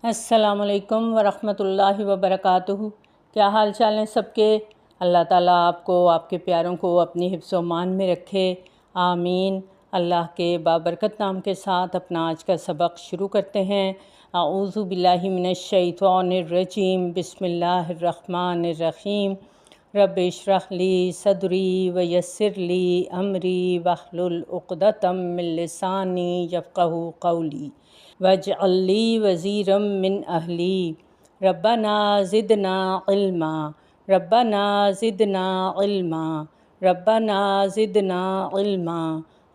السلام علیکم ورحمۃ اللہ وبرکاتہ۔ کیا حال چال ہیں سب کے؟ اللہ تعالیٰ آپ کو، آپ کے پیاروں کو اپنی حفظ و امان میں رکھے، آمین۔ اللہ کے بابرکت نام کے ساتھ اپنا آج کا سبق شروع کرتے ہیں۔ اعوذ باللہ من الشیطان الرجیم، بسم اللہ الرحمن الرحیم۔ رب اشرح لی صدری ویسر لی امری واحلل عقدۃ من لسانی یفقہوا قولی واجعل لی وزیرا من اہلی ربنا زدنا علما ربنا زدنا علما ربنا زدنا علما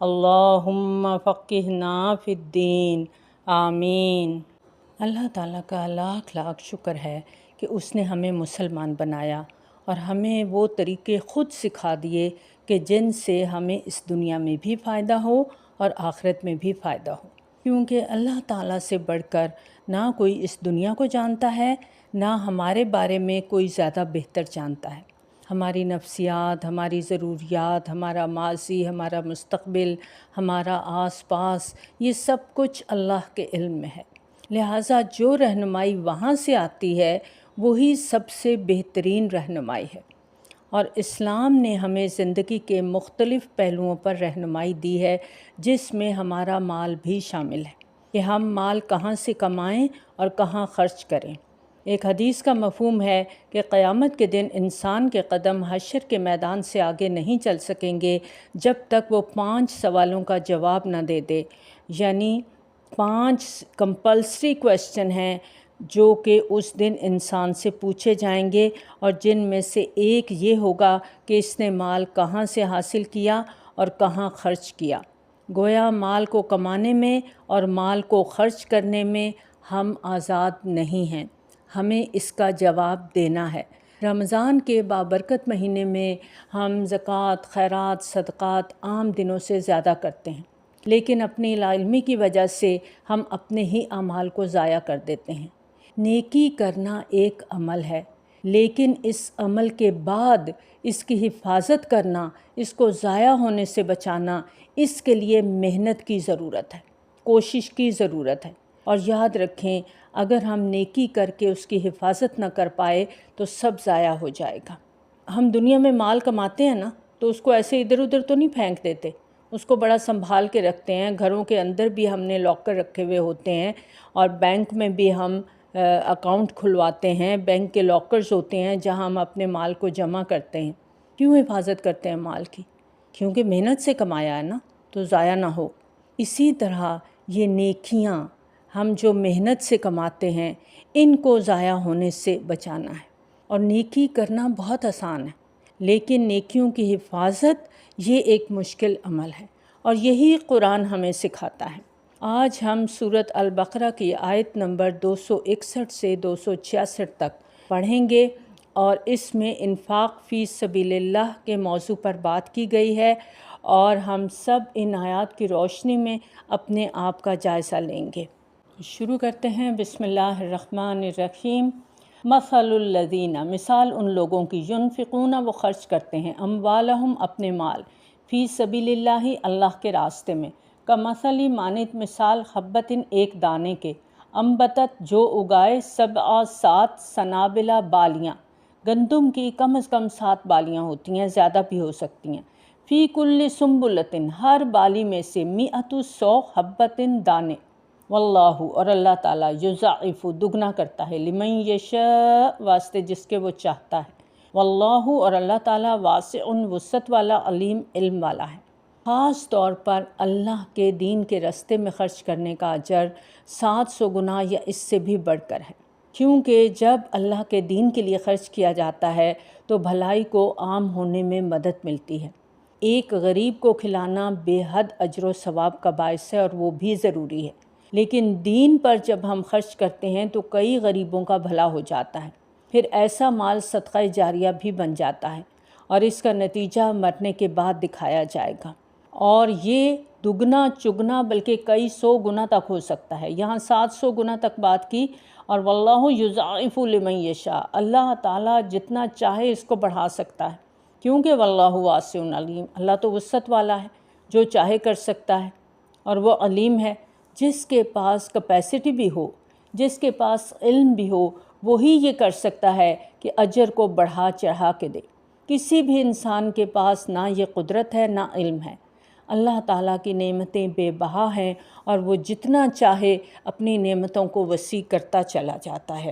اللہم فقہنا فی الدین، آمین۔ اللہ تعالیٰ کا لاکھ لاکھ شکر ہے کہ اس نے ہمیں مسلمان بنایا اور ہمیں وہ طریقے خود سکھا دیے کہ جن سے ہمیں اس دنیا میں بھی فائدہ ہو اور آخرت میں بھی فائدہ ہو، کیونکہ اللہ تعالیٰ سے بڑھ کر نہ کوئی اس دنیا کو جانتا ہے، نہ ہمارے بارے میں کوئی زیادہ بہتر جانتا ہے۔ ہماری نفسیات، ہماری ضروریات، ہمارا ماضی، ہمارا مستقبل، ہمارا آس پاس، یہ سب کچھ اللہ کے علم میں ہے۔ لہٰذا جو رہنمائی وہاں سے آتی ہے وہی سب سے بہترین رہنمائی ہے، اور اسلام نے ہمیں زندگی کے مختلف پہلوؤں پر رہنمائی دی ہے، جس میں ہمارا مال بھی شامل ہے کہ ہم مال کہاں سے کمائیں اور کہاں خرچ کریں۔ ایک حدیث کا مفہوم ہے کہ قیامت کے دن انسان کے قدم حشر کے میدان سے آگے نہیں چل سکیں گے جب تک وہ 5 سوالوں کا جواب نہ دے دے، یعنی 5 کمپلسری کویسچن ہیں جو کہ اس دن انسان سے پوچھے جائیں گے، اور جن میں سے ایک یہ ہوگا کہ اس نے مال کہاں سے حاصل کیا اور کہاں خرچ کیا۔ گویا مال کو کمانے میں اور مال کو خرچ کرنے میں ہم آزاد نہیں ہیں، ہمیں اس کا جواب دینا ہے۔ رمضان کے بابرکت مہینے میں ہم زکوٰۃ، خیرات، صدقات عام دنوں سے زیادہ کرتے ہیں، لیکن اپنی لاعلمی کی وجہ سے ہم اپنے ہی اعمال کو ضائع کر دیتے ہیں۔ نیکی کرنا ایک عمل ہے، لیکن اس عمل کے بعد اس کی حفاظت کرنا، اس کو ضائع ہونے سے بچانا، اس کے لیے محنت کی ضرورت ہے، کوشش کی ضرورت ہے۔ اور یاد رکھیں، اگر ہم نیکی کر کے اس کی حفاظت نہ کر پائے تو سب ضائع ہو جائے گا۔ ہم دنیا میں مال کماتے ہیں نا، تو اس کو ایسے ادھر ادھر تو نہیں پھینک دیتے، اس کو بڑا سنبھال کے رکھتے ہیں۔ گھروں کے اندر بھی ہم نے لاکر رکھے ہوئے ہوتے ہیں، اور بینک میں بھی ہم اکاؤنٹ کھلواتے ہیں، بینک کے لاکرز ہوتے ہیں جہاں ہم اپنے مال کو جمع کرتے ہیں۔ کیوں حفاظت کرتے ہیں مال کی؟ کیونکہ محنت سے کمایا ہے نا، تو ضائع نہ ہو۔ اسی طرح یہ نیکیاں ہم جو محنت سے کماتے ہیں، ان کو ضائع ہونے سے بچانا ہے۔ اور نیکی کرنا بہت آسان ہے، لیکن نیکیوں کی حفاظت یہ ایک مشکل عمل ہے، اور یہی قرآن ہمیں سکھاتا ہے۔ آج ہم سورۃ البقرہ کی آیت نمبر 261 سے 266 تک پڑھیں گے، اور اس میں انفاق فی سبیل اللہ کے موضوع پر بات کی گئی ہے، اور ہم سب ان آیات کی روشنی میں اپنے آپ کا جائزہ لیں گے۔ شروع کرتے ہیں، بسم اللہ الرحمن الرحیم۔ مثل الذین، مثال ان لوگوں کی، ینفقون، وہ خرچ کرتے ہیں، اموالہم، اپنے مال، فی سبیل اللہ، اللہ کے راستے میں، کمثل، مانند مثال، حبۃ، ایک دانے کے، انبتت، جو اگائے، 7 سنابل، بالیاں، گندم کی کم از کم 7 بالیاں ہوتی ہیں، زیادہ بھی ہو سکتی ہیں، فی کل سنبلۃ، ہر بالی میں سے، 100 حبۃ، دانے، واللہ، اور اللہ تعالیٰ، یضاعف، دگنا کرتا ہے، لمن یشاء، واسطے جس کے وہ چاہتا ہے، واللہ، اور اللہ تعالیٰ، واسع، وسعت والا، علیم، علم والا ہے۔ خاص طور پر اللہ کے دین کے راستے میں خرچ کرنے کا اجر 700 گنا یا اس سے بھی بڑھ کر ہے، کیونکہ جب اللہ کے دین کے لیے خرچ کیا جاتا ہے تو بھلائی کو عام ہونے میں مدد ملتی ہے۔ ایک غریب کو کھلانا بے حد اجر و ثواب کا باعث ہے، اور وہ بھی ضروری ہے، لیکن دین پر جب ہم خرچ کرتے ہیں تو کئی غریبوں کا بھلا ہو جاتا ہے، پھر ایسا مال صدقہ جاریہ بھی بن جاتا ہے، اور اس کا نتیجہ مرنے کے بعد دکھایا جائے گا، اور یہ دگنا چگنا بلکہ کئی 100 گنا تک ہو سکتا ہے۔ یہاں 700 گنا تک بات کی، اور واللہ یضاعف لمن یشاء، اللہ تعالیٰ جتنا چاہے اس کو بڑھا سکتا ہے، کیونکہ واللہ واسع علیم، اللہ تو وسعت والا ہے، جو چاہے کر سکتا ہے، اور وہ علیم ہے۔ جس کے پاس کیپیسٹی بھی ہو جس کے پاس علم بھی ہو وہی یہ کر سکتا ہے کہ اجر کو بڑھا چڑھا کے دے۔ کسی بھی انسان کے پاس نہ یہ قدرت ہے نہ علم ہے۔ اللہ تعالیٰ کی نعمتیں بے بہا ہیں اور وہ جتنا چاہے اپنی نعمتوں کو وسیع کرتا چلا جاتا ہے۔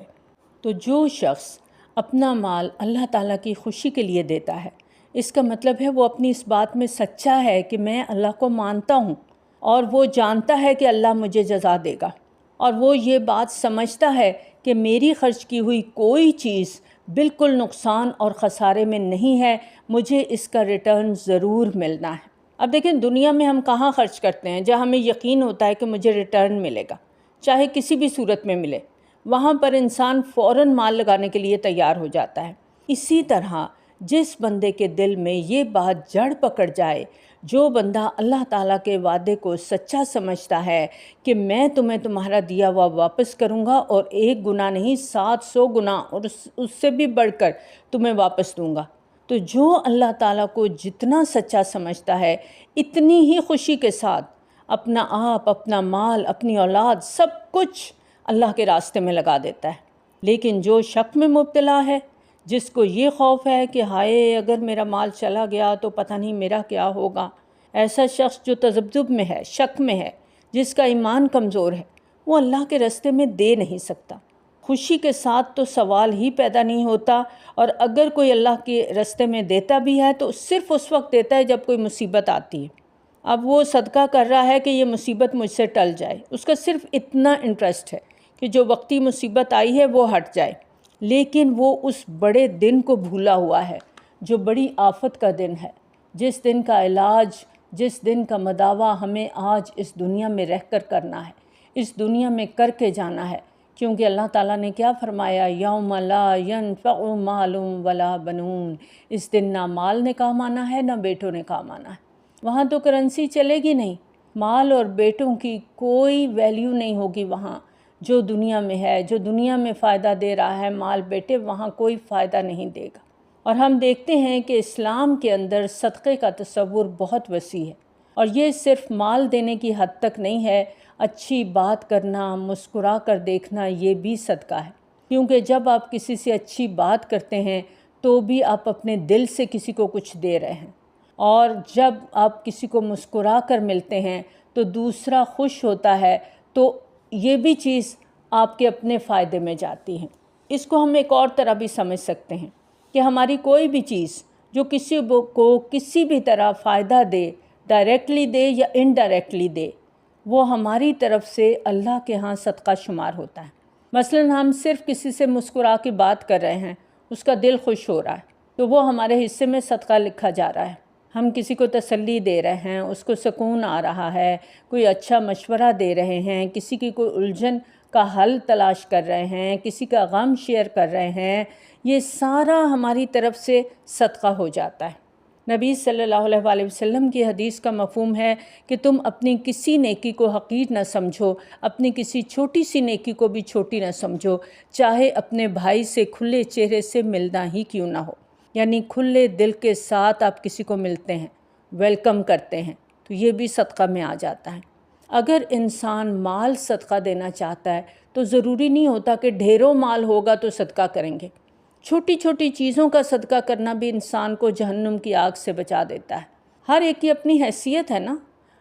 تو جو شخص اپنا مال اللہ تعالیٰ کی خوشی کے لیے دیتا ہے، اس کا مطلب ہے وہ اپنی اس بات میں سچا ہے کہ میں اللہ کو مانتا ہوں اور وہ جانتا ہے کہ اللہ مجھے جزا دے گا، اور وہ یہ بات سمجھتا ہے کہ میری خرچ کی ہوئی کوئی چیز بالکل نقصان اور خسارے میں نہیں ہے، مجھے اس کا ریٹرن ضرور ملنا ہے۔ اب دیکھیں دنیا میں ہم کہاں خرچ کرتے ہیں جہاں ہمیں یقین ہوتا ہے کہ مجھے ریٹرن ملے گا، چاہے کسی بھی صورت میں ملے، وہاں پر انسان فوراً مال لگانے کے لیے تیار ہو جاتا ہے۔ اسی طرح جس بندے کے دل میں یہ بات جڑ پکڑ جائے، جو بندہ اللہ تعالیٰ کے وعدے کو سچا سمجھتا ہے کہ میں تمہیں تمہارا دیا ہوا واپس کروں گا اور 1 گنا نہیں 700 گنا اور اس سے بھی بڑھ کر تمہیں واپس دوں گا، تو جو اللہ تعالیٰ کو جتنا سچا سمجھتا ہے اتنی ہی خوشی کے ساتھ اپنا آپ، اپنا مال، اپنی اولاد، سب کچھ اللہ کے راستے میں لگا دیتا ہے۔ لیکن جو شک میں مبتلا ہے، جس کو یہ خوف ہے کہ ہائے اگر میرا مال چلا گیا تو پتہ نہیں میرا کیا ہوگا، ایسا شخص جو تذبذب میں ہے، شک میں ہے، جس کا ایمان کمزور ہے، وہ اللہ کے راستے میں دے نہیں سکتا۔ خوشی کے ساتھ تو سوال ہی پیدا نہیں ہوتا، اور اگر کوئی اللہ کے راستے میں دیتا بھی ہے تو صرف اس وقت دیتا ہے جب کوئی مصیبت آتی ہے۔ اب وہ صدقہ کر رہا ہے کہ یہ مصیبت مجھ سے ٹل جائے، اس کا صرف اتنا انٹرسٹ ہے کہ جو وقتی مصیبت آئی ہے وہ ہٹ جائے، لیکن وہ اس بڑے دن کو بھولا ہوا ہے جو بڑی آفت کا دن ہے، جس دن کا علاج، جس دن کا مداوع ہمیں آج اس دنیا میں رہ کر کرنا ہے، اس دنیا میں کر کے جانا ہے، کیونکہ اللہ تعالیٰ نے کیا فرمایا، یوم لا ینفع مال ولا بنون، اس دن نہ مال نے کام آنا ہے نہ بیٹوں نے کام آنا ہے۔ وہاں تو کرنسی چلے گی نہیں، مال اور بیٹوں کی کوئی ویلیو نہیں ہوگی وہاں۔ جو دنیا میں ہے، جو دنیا میں فائدہ دے رہا ہے مال بیٹے، وہاں کوئی فائدہ نہیں دے گا۔ اور ہم دیکھتے ہیں کہ اسلام کے اندر صدقے کا تصور بہت وسیع ہے، اور یہ صرف مال دینے کی حد تک نہیں ہے، اچھی بات کرنا، مسکرا کر دیکھنا، یہ بھی صدقہ ہے، کیونکہ جب آپ کسی سے اچھی بات کرتے ہیں تو بھی آپ اپنے دل سے کسی کو کچھ دے رہے ہیں، اور جب آپ کسی کو مسکرا کر ملتے ہیں تو دوسرا خوش ہوتا ہے، تو یہ بھی چیز آپ کے اپنے فائدے میں جاتی ہے۔ اس کو ہم ایک اور طرح بھی سمجھ سکتے ہیں کہ ہماری کوئی بھی چیز جو کسی کو کسی بھی طرح فائدہ دے، ڈائریکٹلی دے یا انڈائریکٹلی دے، وہ ہماری طرف سے اللہ کے ہاں صدقہ شمار ہوتا ہے۔ مثلا ہم صرف کسی سے مسکرا کے بات کر رہے ہیں، اس کا دل خوش ہو رہا ہے، تو وہ ہمارے حصے میں صدقہ لکھا جا رہا ہے۔ ہم کسی کو تسلی دے رہے ہیں، اس کو سکون آ رہا ہے، کوئی اچھا مشورہ دے رہے ہیں، کسی کی کوئی الجھن کا حل تلاش کر رہے ہیں، کسی کا غم شیئر کر رہے ہیں، یہ سارا ہماری طرف سے صدقہ ہو جاتا ہے۔ نبی صلی اللہ علیہ وآلہ وسلم کی حدیث کا مفہوم ہے کہ تم اپنی کسی نیکی کو حقیر نہ سمجھو، اپنی کسی چھوٹی سی نیکی کو بھی چھوٹی نہ سمجھو، چاہے اپنے بھائی سے کھلے چہرے سے ملنا ہی کیوں نہ ہو، یعنی کھلے دل کے ساتھ آپ کسی کو ملتے ہیں، ویلکم کرتے ہیں، تو یہ بھی صدقہ میں آ جاتا ہے۔ اگر انسان مال صدقہ دینا چاہتا ہے تو ضروری نہیں ہوتا کہ ڈھیروں مال ہوگا تو صدقہ کریں گے، چھوٹی چھوٹی چیزوں کا صدقہ کرنا بھی انسان کو جہنم کی آگ سے بچا دیتا ہے۔ ہر ایک کی اپنی حیثیت ہے نا،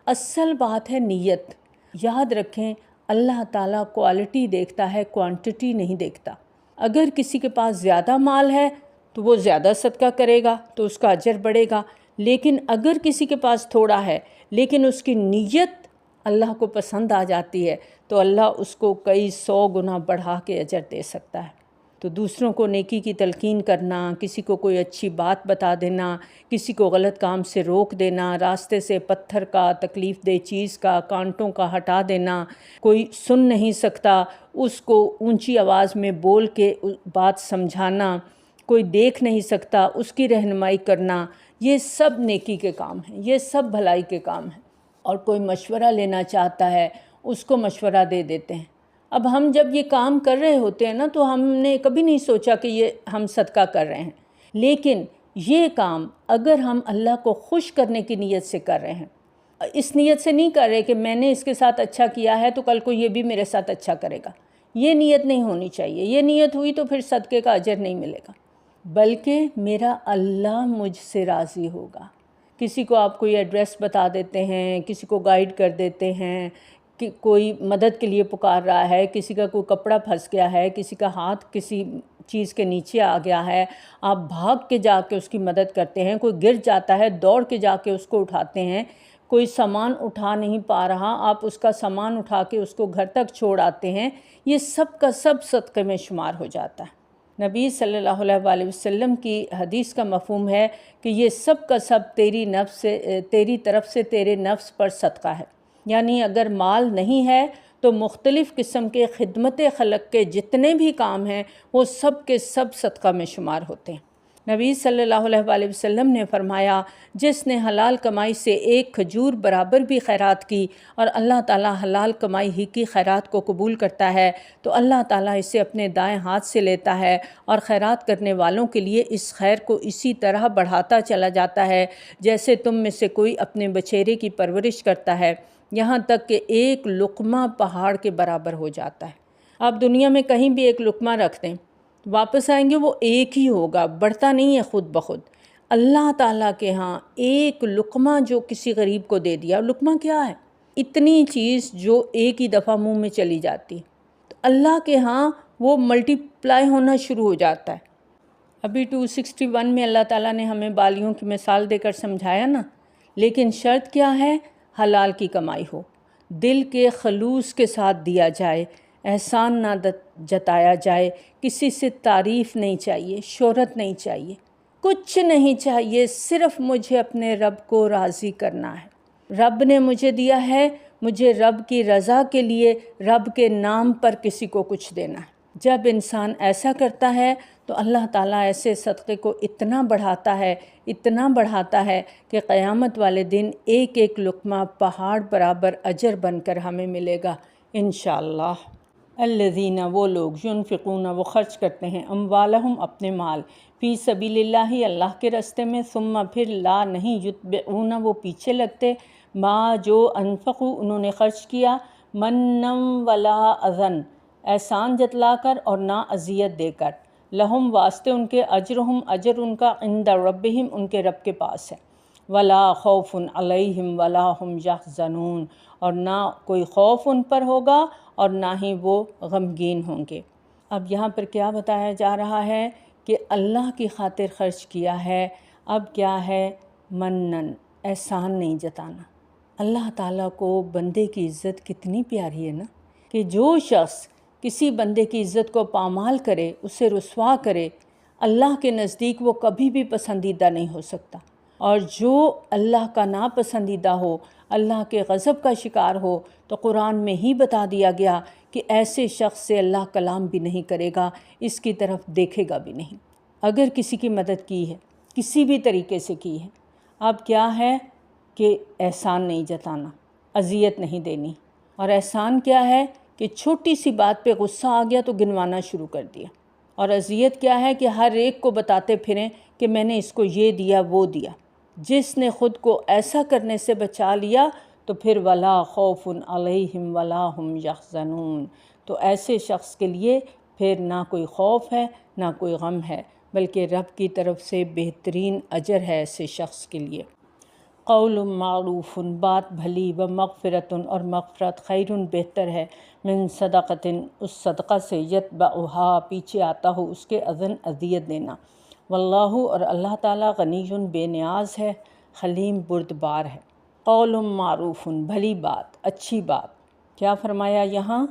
اصل بات ہے نیت۔ یاد رکھیں اللہ تعالیٰ کوالٹی دیکھتا ہے، کوانٹٹی نہیں دیکھتا۔ اگر کسی کے پاس زیادہ مال ہے تو وہ زیادہ صدقہ کرے گا تو اس کا اجر بڑھے گا، لیکن اگر کسی کے پاس تھوڑا ہے لیکن اس کی نیت اللہ کو پسند آ جاتی ہے تو اللہ اس کو کئی 100 گنا بڑھا کے اجر دے سکتا ہے۔ تو دوسروں کو نیکی کی تلقین کرنا، کسی کو کوئی اچھی بات بتا دینا، کسی کو غلط کام سے روک دینا، راستے سے پتھر کا، تکلیف دہ چیز کا، کانٹوں کا ہٹا دینا، کوئی سن نہیں سکتا اس کو اونچی آواز میں بول کے بات سمجھانا، کوئی دیکھ نہیں سکتا اس کی رہنمائی کرنا، یہ سب نیکی کے کام ہیں، یہ سب بھلائی کے کام ہیں۔ اور کوئی مشورہ لینا چاہتا ہے اس کو مشورہ دے دیتے ہیں۔ اب ہم جب یہ کام کر رہے ہوتے ہیں نا تو ہم نے کبھی نہیں سوچا کہ یہ ہم صدقہ کر رہے ہیں، لیکن یہ کام اگر ہم اللہ کو خوش کرنے کی نیت سے کر رہے ہیں، اس نیت سے نہیں کر رہے کہ میں نے اس کے ساتھ اچھا کیا ہے تو کل کو یہ بھی میرے ساتھ اچھا کرے گا، یہ نیت نہیں ہونی چاہیے۔ یہ نیت ہوئی تو پھر صدقے کا اجر نہیں ملے گا، بلکہ میرا اللہ مجھ سے راضی ہوگا۔ کسی کو آپ کوئی ایڈریس بتا دیتے ہیں، کسی کو گائیڈ کر دیتے ہیں کہ کوئی مدد کے لیے پکار رہا ہے، کسی کا کوئی کپڑا پھنس گیا ہے، کسی کا ہاتھ کسی چیز کے نیچے آ گیا ہے، آپ بھاگ کے جا کے اس کی مدد کرتے ہیں۔ کوئی گر جاتا ہے، دوڑ کے جا کے اس کو اٹھاتے ہیں۔ کوئی سامان اٹھا نہیں پا رہا، آپ اس کا سامان اٹھا کے اس کو گھر تک چھوڑ آتے ہیں۔ یہ سب کا سب صدقے میں شمار ہو جاتا ہے۔ نبی صلی اللہ علیہ وآلہ وسلم کی حدیث کا مفہوم ہے کہ یہ سب کا سب تیری طرف سے تیرے نفس پر صدقہ ہے۔ یعنی اگر مال نہیں ہے تو مختلف قسم کے خدمت خلق کے جتنے بھی کام ہیں وہ سب کے سب صدقہ میں شمار ہوتے ہیں۔ نبی صلی اللہ علیہ وآلہ وسلم نے فرمایا، جس نے حلال کمائی سے ایک کھجور برابر بھی خیرات کی اور اللہ تعالیٰ حلال کمائی ہی کی خیرات کو قبول کرتا ہے تو اللہ تعالیٰ اسے اپنے دائیں ہاتھ سے لیتا ہے اور خیرات کرنے والوں کے لیے اس خیر کو اسی طرح بڑھاتا چلا جاتا ہے جیسے تم میں سے کوئی اپنے بچیرے کی پرورش کرتا ہے، یہاں تک کہ ایک لقمہ پہاڑ کے برابر ہو جاتا ہے۔ آپ دنیا میں کہیں بھی ایک لقمہ رکھ دیں، واپس آئیں گے وہ ایک ہی ہوگا، بڑھتا نہیں ہے خود بخود۔ اللہ تعالیٰ کے ہاں ایک لقمہ جو کسی غریب کو دے دیا، لقمہ کیا ہے؟ اتنی چیز جو ایک ہی دفعہ منہ میں چلی جاتی، تو اللہ کے ہاں وہ ملٹی پلائی ہونا شروع ہو جاتا ہے۔ ابھی 261 میں اللہ تعالیٰ نے ہمیں بالیوں کی مثال دے کر سمجھایا نا، لیکن شرط کیا ہے؟ حلال کی کمائی ہو، دل کے خلوص کے ساتھ دیا جائے، احسان نہ جتایا جائے، کسی سے تعریف نہیں چاہیے، شہرت نہیں چاہیے، کچھ نہیں چاہیے، صرف مجھے اپنے رب کو راضی کرنا ہے۔ رب نے مجھے دیا ہے، مجھے رب کی رضا کے لیے رب کے نام پر کسی کو کچھ دینا ہے۔ جب انسان ایسا کرتا ہے تو اللہ تعالیٰ ایسے صدقے کو اتنا بڑھاتا ہے کہ قیامت والے دن ایک ایک لقمہ پہاڑ برابر اجر بن کر ہمیں ملے گا انشاءاللہ۔ الذین، وہ لوگ، ينفقون، وہ خرچ کرتے ہیں، اموالہم، اپنے مال، فی سبیل اللہ، اللہ کے راستے میں، ثم، پھر، لا، نہیں، یتبعون، وہ پیچھے لگتے، ما، جو، انفقوا، انہوں نے خرچ کیا، منًا ولا اذًا، احسان جتلا کر اور نہ اذیت دے کر، لہم، واسطے ان کے، اجرہم، اجر ان کا، عند ربہم، ان کے رب کے پاس ہے، ولا خوف علیہم ولا ہم یحزنون، اور نہ کوئی خوف ان پر ہوگا اور نہ ہی وہ غمگین ہوں گے۔ اب یہاں پر کیا بتایا جا رہا ہے کہ اللہ کی خاطر خرچ کیا ہے، اب کیا ہے؟ منن، احسان نہیں جتانا۔ اللہ تعالیٰ کو بندے کی عزت کتنی پیاری ہے نا، کہ جو شخص کسی بندے کی عزت کو پامال کرے، اسے رسوا کرے، اللہ کے نزدیک وہ کبھی بھی پسندیدہ نہیں ہو سکتا، اور جو اللہ کا ناپسندیدہ ہو، اللہ کے غضب کا شکار ہو، تو قرآن میں ہی بتا دیا گیا کہ ایسے شخص سے اللہ کلام بھی نہیں کرے گا، اس کی طرف دیکھے گا بھی نہیں۔ اگر کسی کی مدد کی ہے، کسی بھی طریقے سے کی ہے، اب کیا ہے کہ احسان نہیں جتانا، اذیت نہیں دینی۔ اور احسان کیا ہے کہ چھوٹی سی بات پہ غصہ آ گیا تو گنوانا شروع کر دیا، اور اذیت کیا ہے کہ ہر ایک کو بتاتے پھریں کہ میں نے اس کو یہ دیا وہ دیا۔ جس نے خود کو ایسا کرنے سے بچا لیا تو پھر ولا خوف علیہم ولا ہم یحزنون، تو ایسے شخص کے لیے پھر نہ کوئی خوف ہے نہ کوئی غم ہے، بلکہ رب کی طرف سے بہترین اجر ہے ایسے شخص کے لیے۔ قول معروف، بات بھلی، و مغفرت، اور مغفرت، خیر، بہتر ہے، من صدقۃ، اس صدقہ سے، یتبعھا، پیچھے آتا ہو اس کے، اذًا، اذیت دینا، واللہ، اور اللہ تعالیٰ، غنی، بے نیاز ہے، حلیم، بردبار ہے۔ قول معروف، بھلی بات، اچھی بات، کیا فرمایا یہاں؟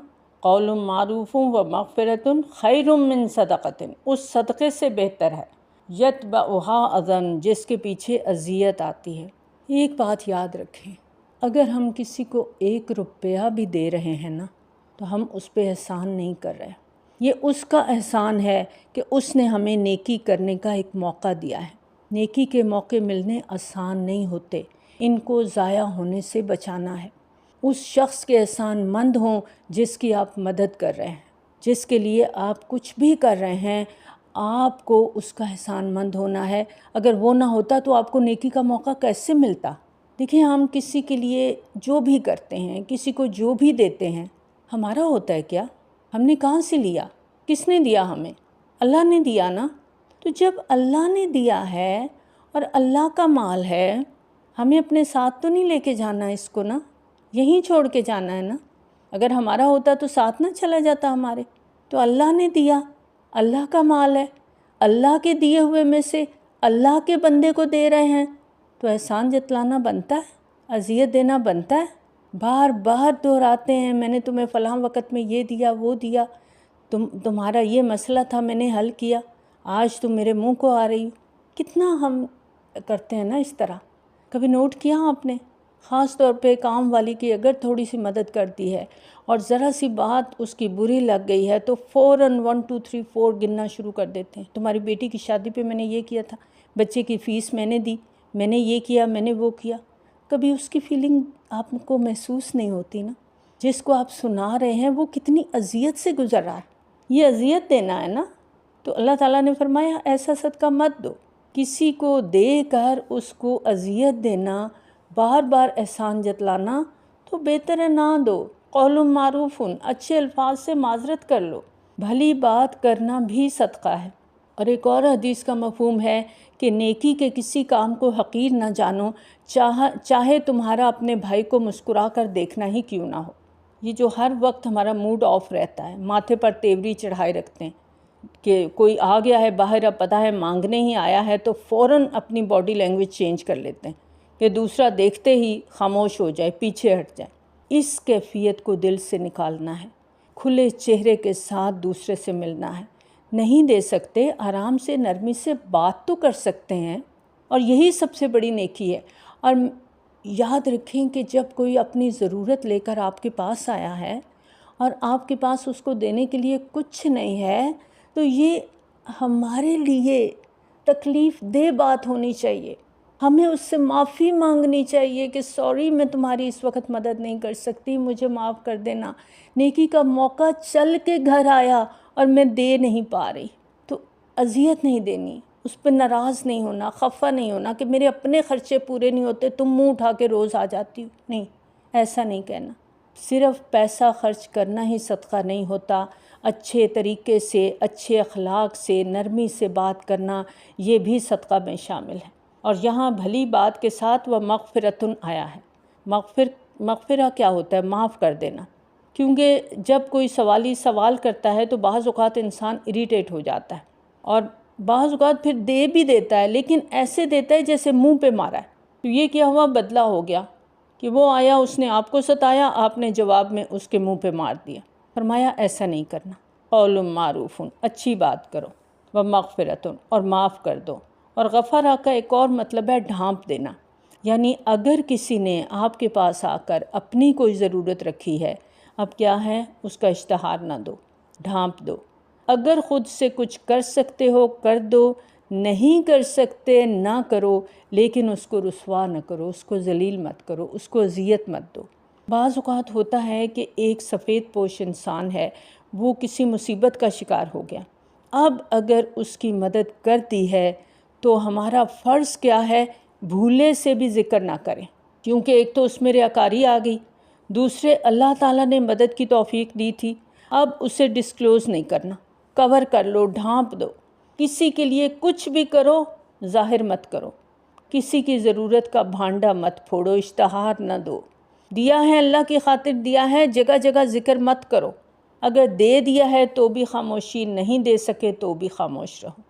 قول معروف و مغفرت خیر من صدقۃ، اس صدقے سے بہتر ہے، یتبعھا اذًا، جس کے پیچھے اذیت آتی ہے۔ ایک بات یاد رکھیں، اگر ہم کسی کو 1 روپیہ بھی دے رہے ہیں نا تو ہم اس پہ احسان نہیں کر رہے، یہ اس کا احسان ہے کہ اس نے ہمیں نیکی کرنے کا ایک موقع دیا ہے۔ نیکی کے موقع ملنے آسان نہیں ہوتے، ان کو ضائع ہونے سے بچانا ہے۔ اس شخص کے احسان مند ہوں جس کی آپ مدد کر رہے ہیں، جس کے لیے آپ کچھ بھی کر رہے ہیں، آپ کو اس کا احسان مند ہونا ہے۔ اگر وہ نہ ہوتا تو آپ کو نیکی کا موقع کیسے ملتا؟ دیکھیں، ہم کسی کے لیے جو بھی کرتے ہیں، کسی کو جو بھی دیتے ہیں، ہمارا ہوتا ہے کیا؟ ہم نے کہاں سے لیا؟ کس نے دیا ہمیں؟ اللہ نے دیا نا۔ تو جب اللہ نے دیا ہے اور اللہ کا مال ہے، ہمیں اپنے ساتھ تو نہیں لے کے جانا اس کو نا، یہیں چھوڑ کے جانا ہے نا۔ اگر ہمارا ہوتا تو ساتھ نہ چلا جاتا ہمارے۔ تو اللہ نے دیا، اللہ کا مال ہے، اللہ کے دیے ہوئے میں سے اللہ کے بندے کو دے رہے ہیں، تو احسان جتلانا بنتا ہے، اذیت دینا بنتا ہے۔ بار بار دہراتے ہیں، میں نے تمہیں فلاں وقت میں یہ دیا وہ دیا، تمہارا یہ مسئلہ تھا میں نے حل کیا، آج تم میرے منہ کو آ رہی ہو۔ کتنا ہم کرتے ہیں نا اس طرح۔ کبھی نوٹ کیا آپ نے؟ خاص طور پہ کام والی کی اگر تھوڑی سی مدد کرتی ہے اور ذرا سی بات اس کی بری لگ گئی ہے تو فوراً 1 2 3 4 گننا شروع کر دیتے ہیں۔ تمہاری بیٹی کی شادی پہ میں نے یہ کیا تھا، بچے کی فیس میں نے دی، میں نے یہ کیا، میں نے وہ کیا۔ کبھی اس کی فیلنگ آپ کو محسوس نہیں ہوتی نا؟ جس کو آپ سنا رہے ہیں وہ کتنی اذیت سے گزر رہا ہے، یہ اذیت دینا ہے نا۔ تو اللہ تعالیٰ نے فرمایا ایسا صدقہ مت دو، کسی کو دے کر اس کو اذیت دینا، بار بار احسان جتلانا تو بہتر ہے نہ دو۔ قول معروف، اچھے الفاظ سے معذرت کر لو، بھلی بات کرنا بھی صدقہ ہے۔ اور ایک اور حدیث کا مفہوم ہے کہ نیکی کے کسی کام کو حقیر نہ جانو، چاہے تمہارا اپنے بھائی کو مسکرا کر دیکھنا ہی کیوں نہ ہو۔ یہ جو ہر وقت ہمارا موڈ آف رہتا ہے، ماتھے پر تیوری چڑھائے رکھتے ہیں کہ کوئی آ گیا ہے باہر، اب پتہ ہے مانگنے ہی آیا ہے، تو فوراً اپنی باڈی لینگویج چینج کر لیتے ہیں کہ دوسرا دیکھتے ہی خاموش ہو جائے، پیچھے ہٹ جائے۔ اس کیفیت کو دل سے نکالنا ہے، کھلے چہرے کے ساتھ دوسرے سے ملنا ہے۔ نہیں دے سکتے، آرام سے نرمی سے بات تو کر سکتے ہیں، اور یہی سب سے بڑی نیکی ہے۔ اور یاد رکھیں کہ جب کوئی اپنی ضرورت لے کر آپ کے پاس آیا ہے اور آپ کے پاس اس کو دینے کے لیے کچھ نہیں ہے، تو یہ ہمارے لیے تکلیف دہ بات ہونی چاہیے۔ ہمیں اس سے معافی مانگنی چاہیے کہ سوری، میں تمہاری اس وقت مدد نہیں کر سکتی، مجھے معاف کر دینا۔ نیکی کا موقع چل کے گھر آیا اور میں دے نہیں پا رہی، تو اذیت نہیں دینی، اس پہ ناراض نہیں ہونا، خفا نہیں ہونا کہ میرے اپنے خرچے پورے نہیں ہوتے، تم منہ اٹھا کے روز آ جاتی ہو۔ نہیں، ایسا نہیں کہنا۔ صرف پیسہ خرچ کرنا ہی صدقہ نہیں ہوتا، اچھے طریقے سے، اچھے اخلاق سے، نرمی سے بات کرنا، یہ بھی صدقہ میں شامل ہے۔ اور یہاں بھلی بات کے ساتھ وہ مغفرتن آیا ہے۔ مغفرہ کیا ہوتا ہے؟ معاف کر دینا۔ کیونکہ جب کوئی سوالی سوال کرتا ہے تو بعض اوقات انسان اریٹیٹ ہو جاتا ہے، اور بعض اوقات پھر دے بھی دیتا ہے، لیکن ایسے دیتا ہے جیسے منہ پہ مارا ہے۔ تو یہ کیا ہوا؟ بدلہ ہو گیا کہ وہ آیا، اس نے آپ کو ستایا، آپ نے جواب میں اس کے منہ پہ مار دیا۔ فرمایا ایسا نہیں کرنا، قول معروف، اچھی بات کرو، ومغفرۃ، اور معاف کر دو۔ اور غفرہ کا ایک اور مطلب ہے ڈھانپ دینا، یعنی اگر کسی نے آپ کے پاس آ کر اپنی کوئی ضرورت رکھی ہے، اب کیا ہے؟ اس کا اشتہار نہ دو، ڈھانپ دو۔ اگر خود سے کچھ کر سکتے ہو کر دو، نہیں کر سکتے نہ کرو، لیکن اس کو رسوا نہ کرو، اس کو ذلیل مت کرو، اس کو اذیت مت دو۔ بعض اوقات ہوتا ہے کہ ایک سفید پوش انسان ہے، وہ کسی مصیبت کا شکار ہو گیا، اب اگر اس کی مدد کرتی ہے تو ہمارا فرض کیا ہے؟ بھولے سے بھی ذکر نہ کریں، کیونکہ ایک تو اس میں ریاکاری آ گئی، دوسرے اللہ تعالیٰ نے مدد کی توفیق دی تھی، اب اسے ڈسکلوز نہیں کرنا، کور کر لو، ڈھانپ دو۔ کسی کے لیے کچھ بھی کرو، ظاہر مت کرو، کسی کی ضرورت کا بھانڈا مت پھوڑو، اشتہار نہ دو۔ دیا ہے اللہ کی خاطر دیا ہے، جگہ جگہ ذکر مت کرو۔ اگر دے دیا ہے تو بھی خاموشی، نہیں دے سکے تو بھی خاموش رہو۔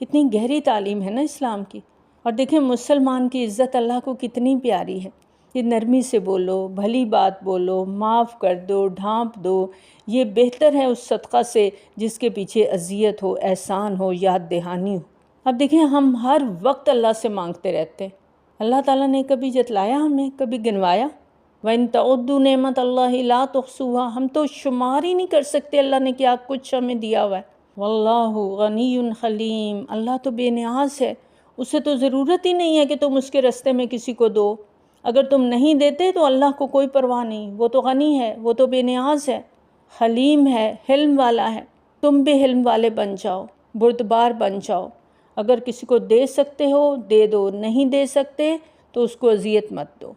کتنی گہری تعلیم ہے نا اسلام کی۔ اور دیکھیں مسلمان کی عزت اللہ کو کتنی پیاری ہے کہ نرمی سے بولو، بھلی بات بولو، معاف کر دو، ڈھانپ دو، یہ بہتر ہے اس صدقہ سے جس کے پیچھے اذیت ہو، احسان ہو، یاد دہانی ہو۔ اب دیکھیں ہم ہر وقت اللہ سے مانگتے رہتے ہیں، اللہ تعالیٰ نے کبھی جتلایا ہمیں، کبھی گنوایا؟ وَإِن تَعُدُّوا نِعْمَتَ اللَّهِ لَا تُحْصُوهَا، ہم تو شمار ہی نہیں کر سکتے اللہ نے کیا کچھ ہمیں دیا ہوا ہے۔ واللہ غنی حلیم، اللہ تو بے نیاز ہے، اسے تو ضرورت ہی نہیں ہے کہ تم اس کے رستے میں کسی کو دو۔ اگر تم نہیں دیتے تو اللہ کو کوئی پرواہ نہیں، وہ تو غنی ہے، وہ تو بے نیاز ہے، حلیم ہے، حلم والا ہے۔ تم بھی حلم والے بن جاؤ، بردبار بن جاؤ۔ اگر کسی کو دے سکتے ہو دے دو، نہیں دے سکتے تو اس کو اذیت مت دو۔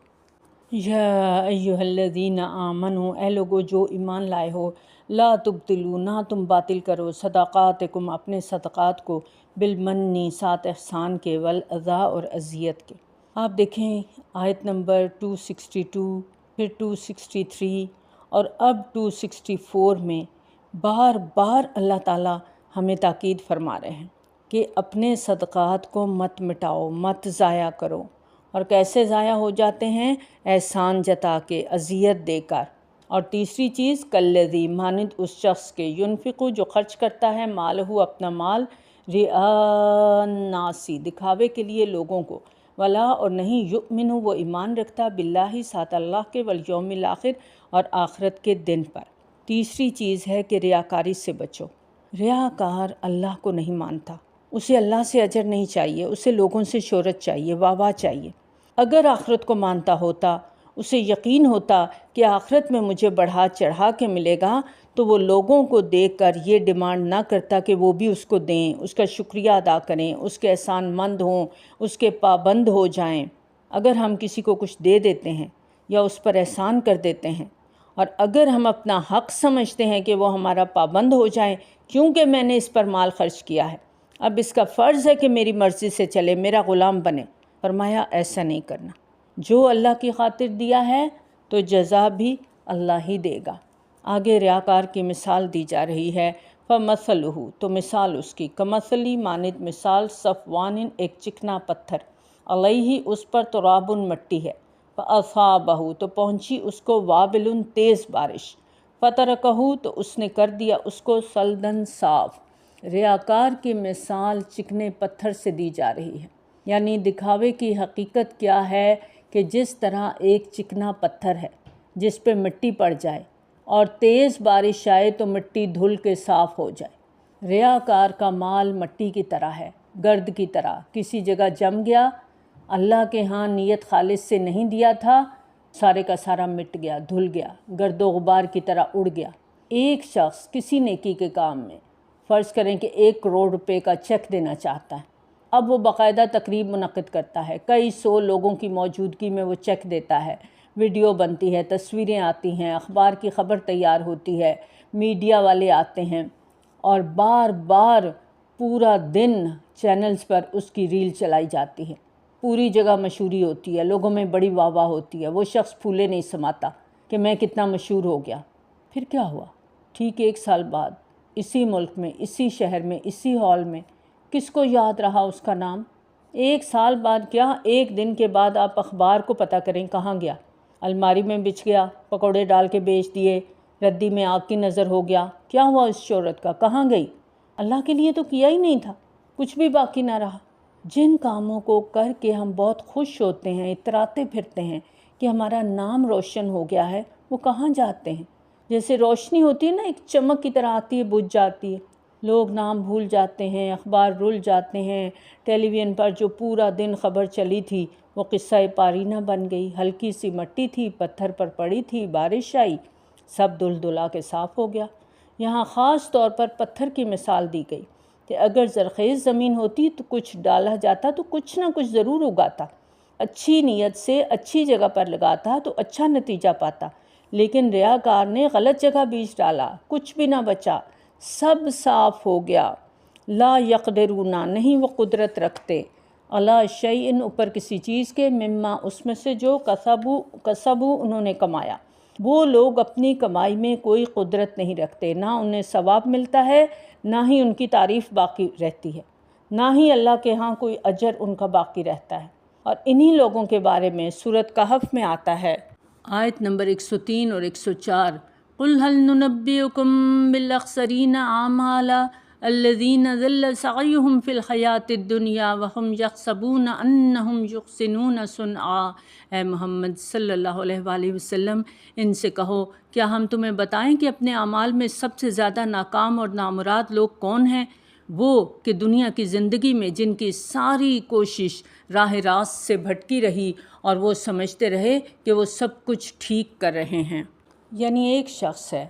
یا ایھا الذین آمنوا، اے لوگو جو ایمان لائے ہو، لا تبطلوا، نہ تم باطل کرو صدقاتکم، اپنے صدقات کو، بالمنی، ساتھ احسان کے، والاذی، اور اذیت کے۔ آپ دیکھیں آیت نمبر 262، پھر 263 اور اب 264 میں بار بار اللہ تعالیٰ ہمیں تاکید فرما رہے ہیں کہ اپنے صدقات کو مت مٹاؤ، مت ضائع کرو۔ اور کیسے ضائع ہو جاتے ہیں؟ احسان جتا کے، اذیت دے کر۔ اور تیسری چیز، کالذی، مانند اس شخص کے، ینفقو، جو خرچ کرتا ہے، مالہ، اپنا مال، رئاء الناس، دکھاوے کے لیے لوگوں کو، ولا، اور نہیں، یؤمن، وہ ایمان رکھتا، باللہ، ساتھ اللہ کے، والیوم الاخر، اور آخرت کے دن پر۔ تیسری چیز ہے کہ ریاکاری سے بچو۔ ریاکار اللہ کو نہیں مانتا، اسے اللہ سے اجر نہیں چاہیے، اسے لوگوں سے شہرت چاہیے، واہ واہ چاہیے۔ اگر آخرت کو مانتا ہوتا، اسے یقین ہوتا کہ آخرت میں مجھے بڑھا چڑھا کے ملے گا، تو وہ لوگوں کو دیکھ کر یہ ڈیمانڈ نہ کرتا کہ وہ بھی اس کو دیں، اس کا شکریہ ادا کریں، اس کے احسان مند ہوں، اس کے پابند ہو جائیں۔ اگر ہم کسی کو کچھ دے دیتے ہیں یا اس پر احسان کر دیتے ہیں، اور اگر ہم اپنا حق سمجھتے ہیں کہ وہ ہمارا پابند ہو جائیں، کیونکہ میں نے اس پر مال خرچ کیا ہے، اب اس کا فرض ہے کہ میری مرضی سے چلے، میرا غلام بنے، فرمایا ایسا نہیں کرنا۔ جو اللہ کی خاطر دیا ہے تو جزا بھی اللہ ہی دے گا۔ آگے ریاکار کی مثال دی جا رہی ہے، فَمَثَلُهُ، تو مثال اس کی، کمثلی، مانند مثال، صفوان، ایک چکنا پتھر، علیہ، اس پر، تراب، مٹی ہے، فَأَصَابَهُ، تو پہنچی اس کو، وابل، تیز بارش، فَتَرَكَهُ، تو اس نے کر دیا اس کو، صلداً، صاف۔ ریاکار کی مثال چکنے پتھر سے دی جا رہی ہے، یعنی دکھاوے کی حقیقت کیا ہے کہ جس طرح ایک چکنا پتھر ہے جس پہ مٹی پڑ جائے اور تیز بارش آئے تو مٹی دھل کے صاف ہو جائے، ریاکار کا مال مٹی کی طرح ہے، گرد کی طرح، کسی جگہ جم گیا، اللہ کے ہاں نیت خالص سے نہیں دیا تھا، سارے کا سارا مٹ گیا، دھل گیا، گرد و غبار کی طرح اڑ گیا۔ ایک شخص کسی نیکی کے کام میں، فرض کریں کہ 1 کروڑ روپے کا چیک دینا چاہتا ہے، اب وہ باقاعدہ تقریب منعقد کرتا ہے، کئی 100 لوگوں کی موجودگی میں وہ چیک دیتا ہے، ویڈیو بنتی ہے، تصویریں آتی ہیں، اخبار کی خبر تیار ہوتی ہے، میڈیا والے آتے ہیں، اور بار بار پورا دن چینلز پر اس کی ریل چلائی جاتی ہے، پوری جگہ مشہوری ہوتی ہے، لوگوں میں بڑی واہ واہ ہوتی ہے، وہ شخص پھولے نہیں سماتا کہ میں کتنا مشہور ہو گیا۔ پھر کیا ہوا؟ ٹھیک 1 سال بعد اسی ملک میں، اسی شہر میں، اسی ہال میں، کس کو یاد رہا اس کا نام؟ 1 سال بعد کیا، 1 دن کے بعد آپ اخبار کو پتہ کریں کہاں گیا، الماری میں بچھ گیا، پکوڑے ڈال کے بیچ دیے، ردی میں آگ کی نظر ہو گیا، کیا ہوا اس شہرت کا، کہاں گئی؟ اللہ کے لیے تو کیا ہی نہیں تھا، کچھ بھی باقی نہ رہا۔ جن کاموں کو کر کے ہم بہت خوش ہوتے ہیں، اتراتے پھرتے ہیں کہ ہمارا نام روشن ہو گیا ہے، وہ کہاں جاتے ہیں؟ جیسے روشنی ہوتی ہے نا، ایک چمک کی طرح آتی ہے، بجھ جاتی ہے، لوگ نام بھول جاتے ہیں، اخبار رل جاتے ہیں، ٹیلی ویژن پر جو پورا دن خبر چلی تھی وہ قصہ پارینہ بن گئی، ہلکی سی مٹی تھی، پتھر پر پڑی تھی، بارش آئی، سب دھل دھلا کے صاف ہو گیا۔ یہاں خاص طور پر پتھر کی مثال دی گئی کہ اگر زرخیز زمین ہوتی تو کچھ ڈالا جاتا تو کچھ نہ کچھ ضرور اگاتا، اچھی نیت سے اچھی جگہ پر لگاتا تو اچھا نتیجہ پاتا، لیکن ریاکار نے غلط جگہ بیج ڈالا، کچھ بھی نہ بچا، سب صاف ہو گیا۔ لا یقدرون، نہیں وہ قدرت رکھتے، علی شیء، اوپر کسی چیز کے، مما، اس میں سے، جو کسبوا انہوں نے کمایا۔ وہ لوگ اپنی کمائی میں کوئی قدرت نہیں رکھتے، نہ انہیں ثواب ملتا ہے، نہ ہی ان کی تعریف باقی رہتی ہے، نہ ہی اللہ کے ہاں کوئی اجر ان کا باقی رہتا ہے۔ اور انہی لوگوں کے بارے میں سورۃ کہف میں آتا ہے، آیت نمبر 103 اور 104، قُلْ هَلْ نُنَبِّئُكُم بِالْأَخْسَرِينَ أَعْمَالًا الَّذِينَ ضَلَّ سَعْيُهُمْ فِي الْحَيَاةِ الدُّنْيَا وَهُمْ يَحْسَبُونَ أَنَّهُمْ يُحْسِنُونَ صُنْعًا۔ اے محمد صلی اللہ علیہ وآلہ وسلم، ان سے کہو کیا ہم تمہیں بتائیں کہ اپنے اعمال میں سب سے زیادہ ناکام اور نامراد لوگ کون ہیں؟ وہ کہ دنیا کی زندگی میں جن کی ساری کوشش راہ راست سے بھٹکی رہی اور وہ سمجھتے رہے کہ وہ سب کچھ ٹھیک کر رہے ہیں۔ یعنی ایک شخص ہے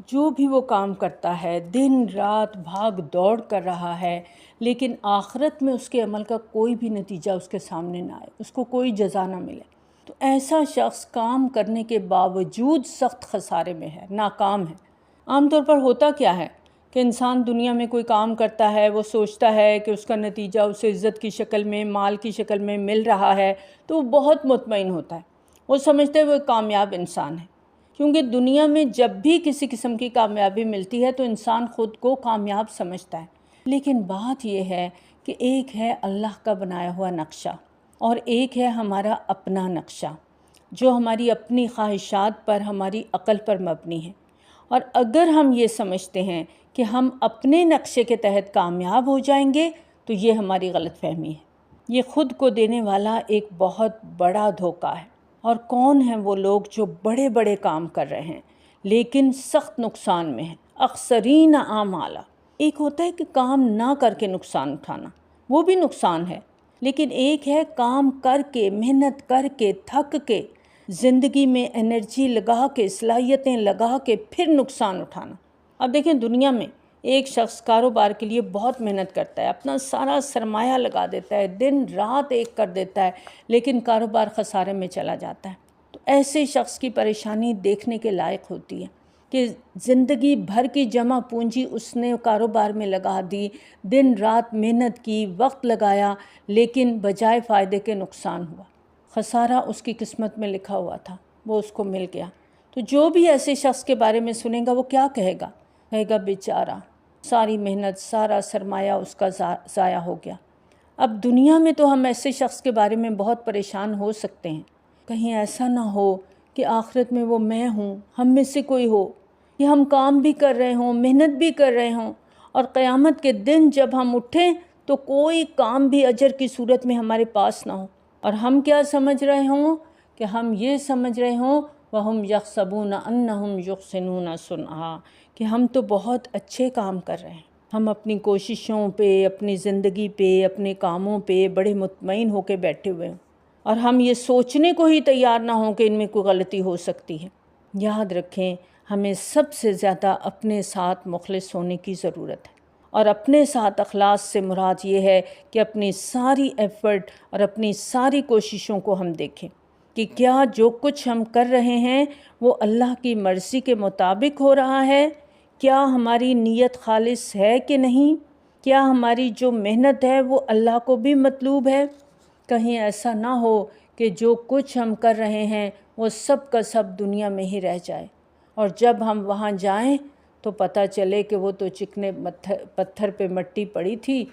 جو بھی وہ کام کرتا ہے، دن رات بھاگ دوڑ کر رہا ہے، لیکن آخرت میں اس کے عمل کا کوئی بھی نتیجہ اس کے سامنے نہ آئے، اس کو کوئی جزا نہ ملے، تو ایسا شخص کام کرنے کے باوجود سخت خسارے میں ہے، ناکام ہے۔ عام طور پر ہوتا کیا ہے کہ انسان دنیا میں کوئی کام کرتا ہے، وہ سوچتا ہے کہ اس کا نتیجہ اسے عزت کی شکل میں، مال کی شکل میں مل رہا ہے، تو وہ بہت مطمئن ہوتا ہے، وہ سمجھتا ہے وہ ایک کامیاب انسان ہے، کیونکہ دنیا میں جب بھی کسی قسم کی کامیابی ملتی ہے تو انسان خود کو کامیاب سمجھتا ہے۔ لیکن بات یہ ہے کہ ایک ہے اللہ کا بنایا ہوا نقشہ اور ایک ہے ہمارا اپنا نقشہ، جو ہماری اپنی خواہشات پر، ہماری عقل پر مبنی ہے۔ اور اگر ہم یہ سمجھتے ہیں کہ ہم اپنے نقشے کے تحت کامیاب ہو جائیں گے تو یہ ہماری غلط فہمی ہے۔ یہ خود کو دینے والا ایک بہت بڑا دھوکہ ہے۔ اور کون ہیں وہ لوگ جو بڑے بڑے کام کر رہے ہیں لیکن سخت نقصان میں ہیں؟ اخسرین اعمالا۔ ایک ہوتا ہے کہ کام نہ کر کے نقصان اٹھانا، وہ بھی نقصان ہے، لیکن ایک ہے کام کر کے، محنت کر کے، تھک کے، زندگی میں انرجی لگا کے، صلاحیتیں لگا کے پھر نقصان اٹھانا۔ اب دیکھیں دنیا میں ایک شخص کاروبار کے لیے بہت محنت کرتا ہے، اپنا سارا سرمایہ لگا دیتا ہے، دن رات ایک کر دیتا ہے، لیکن کاروبار خسارے میں چلا جاتا ہے۔ تو ایسے شخص کی پریشانی دیکھنے کے لائق ہوتی ہے کہ زندگی بھر کی جمع پونجی اس نے کاروبار میں لگا دی، دن رات محنت کی، وقت لگایا، لیکن بجائے فائدے کے نقصان ہوا۔ خسارہ اس کی قسمت میں لکھا ہوا تھا، وہ اس کو مل گیا۔ تو جو بھی ایسے شخص کے بارے میں سنے گا وہ کیا کہے گا؟ کہے گا بیچارہ، ساری محنت، سارا سرمایہ اس کا ضائع ہو گیا۔ اب دنیا میں تو ہم ایسے شخص کے بارے میں بہت پریشان ہو سکتے ہیں، کہیں ایسا نہ ہو کہ آخرت میں وہ میں ہوں، ہم میں سے کوئی ہو کہ ہم کام بھی کر رہے ہوں، محنت بھی کر رہے ہوں، اور قیامت کے دن جب ہم اٹھیں تو کوئی کام بھی اجر کی صورت میں ہمارے پاس نہ ہو، اور ہم کیا سمجھ رہے ہوں کہ ہم یہ سمجھ رہے ہوں وَهُمْ يَحْسَبُونَ أَنَّهُمْ يُحْسِنُونَ صُنْعًا کہ ہم تو بہت اچھے کام کر رہے ہیں، ہم اپنی کوششوں پہ، اپنی زندگی پہ، اپنے کاموں پہ بڑے مطمئن ہو کے بیٹھے ہوئے ہوں، اور ہم یہ سوچنے کو ہی تیار نہ ہوں کہ ان میں کوئی غلطی ہو سکتی ہے۔ یاد رکھیں ہمیں سب سے زیادہ اپنے ساتھ مخلص ہونے کی ضرورت ہے، اور اپنے ساتھ اخلاص سے مراد یہ ہے کہ اپنی ساری ایفرٹ اور اپنی ساری کوششوں کو ہم دیکھیں کہ کیا جو کچھ ہم کر رہے ہیں وہ اللہ کی مرضی کے مطابق ہو رہا ہے، کیا ہماری نیت خالص ہے کہ نہیں، کیا ہماری جو محنت ہے وہ اللہ کو بھی مطلوب ہے۔ کہیں ایسا نہ ہو کہ جو کچھ ہم کر رہے ہیں وہ سب کا سب دنیا میں ہی رہ جائے، اور جب ہم وہاں جائیں تو پتہ چلے کہ وہ تو چکنے پتھر پہ مٹی پڑی تھی،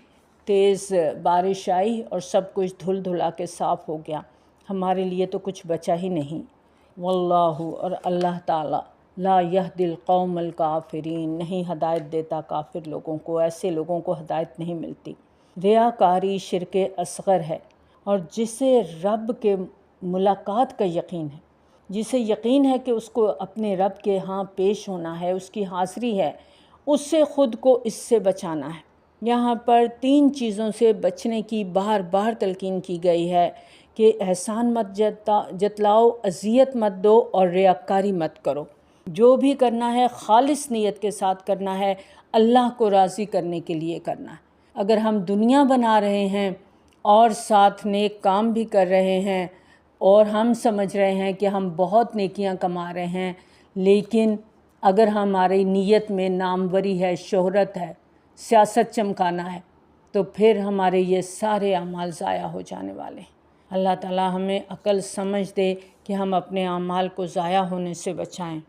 تیز بارش آئی اور سب کچھ دھل دھلا کے صاف ہو گیا، ہمارے لیے تو کچھ بچا ہی نہیں۔ واللہ، اور اللہ تعالیٰ، لا یہدی القوم الکافرین، نہیں ہدایت دیتا کافر لوگوں کو، ایسے لوگوں کو ہدایت نہیں ملتی۔ ریاکاری شرک اصغر ہے، اور جسے رب کے ملاقات کا یقین ہے، جسے یقین ہے کہ اس کو اپنے رب کے ہاں پیش ہونا ہے، اس کی حاضری ہے، اس سے خود کو اس سے بچانا ہے۔ یہاں پر 3 چیزوں سے بچنے کی بار بار تلقین کی گئی ہے کہ احسان مت جتلاؤ، اذیت مت دو، اور ریاکاری مت کرو۔ جو بھی کرنا ہے خالص نیت کے ساتھ کرنا ہے، اللہ کو راضی کرنے کے لیے کرنا ہے۔ اگر ہم دنیا بنا رہے ہیں اور ساتھ نیک کام بھی کر رہے ہیں، اور ہم سمجھ رہے ہیں کہ ہم بہت نیکیاں کما رہے ہیں، لیکن اگر ہماری نیت میں ناموری ہے، شہرت ہے، سیاست چمکانا ہے، تو پھر ہمارے یہ سارے اعمال ضائع ہو جانے والے ہیں۔ اللہ تعالی ہمیں عقل سمجھ دے کہ ہم اپنے اعمال کو ضائع ہونے سے بچائیں۔